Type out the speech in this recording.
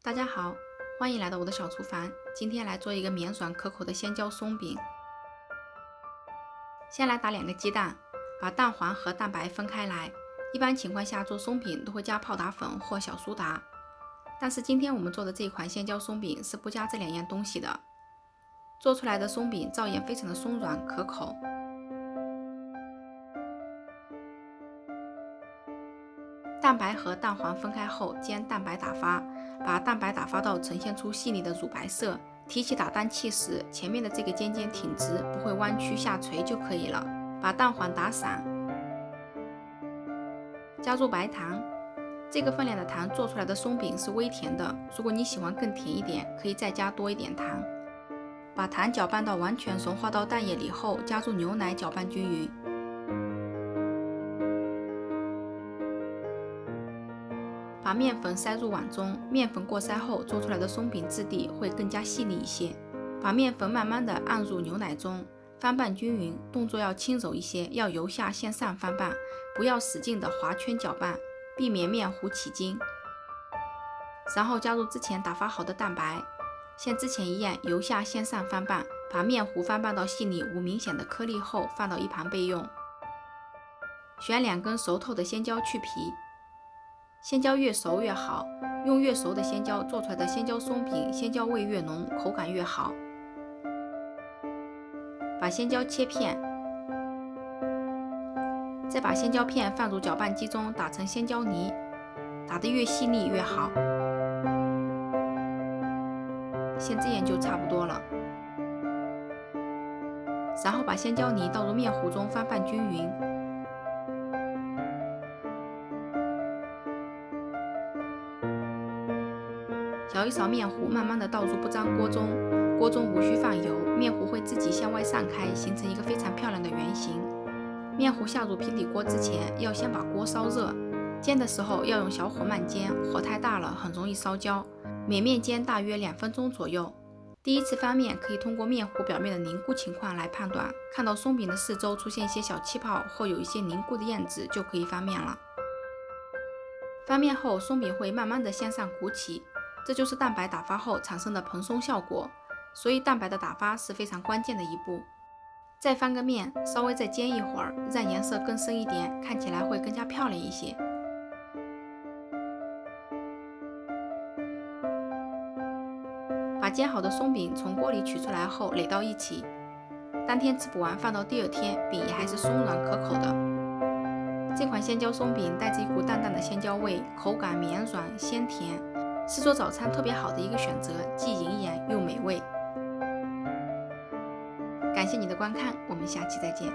大家好，欢迎来到我的小厨房。今天来做一个绵软可口的鲜椒松饼。先来打2个鸡蛋，把蛋黄和蛋白分开来。一般情况下做松饼都会加泡打粉或小苏打，但是今天我们做的这款鲜椒松饼是不加这2样东西的。做出来的松饼照样非常的松软可口。蛋白和蛋黄分开后，将蛋白打发，把蛋白打发到呈现出细腻的乳白色。提起打蛋器时，前面的这个尖尖挺直，不会弯曲下垂就可以了。把蛋黄打散，加入白糖。这个分量的糖做出来的松饼是微甜的，如果你喜欢更甜一点，可以再加多一点糖。把糖搅拌到完全融化到蛋液里后，加入牛奶搅拌均匀。把面粉塞入碗中，面粉过筛后做出来的松饼质地会更加细腻一些。把面粉慢慢的按入牛奶中，翻拌均匀，动作要轻柔一些，要由下向上翻拌，不要使劲的划圈搅拌，避免面糊起筋。然后加入之前打发好的蛋白，像之前一样由下向上翻拌，把面糊翻拌到细腻无明显的颗粒后放到一旁备用。选2根熟透的鲜椒去皮。鲜椒越熟越好，用越熟的鲜椒做出来的鲜椒松饼，鲜椒味越浓，口感越好。把鲜椒切片，再把鲜椒片放入搅拌机中打成鲜椒泥，打得越细腻越好。像这样就差不多了。然后把鲜椒泥倒入面糊中翻拌均匀。舀一勺面糊，慢慢的倒入不粘锅中，锅中无需放油，面糊会自己向外散开，形成一个非常漂亮的圆形。面糊下入平底锅之前，要先把锅烧热，煎的时候要用小火慢煎，火太大了很容易烧焦。每面煎大约2分钟左右。第一次翻面可以通过面糊表面的凝固情况来判断，看到松饼的四周出现一些小气泡或有一些凝固的样子，就可以翻面了。翻面后，松饼会慢慢的向上鼓起。这就是蛋白打发后产生的蓬松效果，所以蛋白的打发是非常关键的一步。再翻个面，稍微再煎一会儿，让颜色更深一点，看起来会更加漂亮一些。把煎好的松饼从锅里取出来后垒到一起，当天吃不完放到第2天，饼也还是松软可口的。这款鲜椒松饼带着一股淡淡的鲜椒味，口感绵软鲜甜。是做早餐特别好的一个选择，既营养又美味。感谢你的观看，我们下期再见。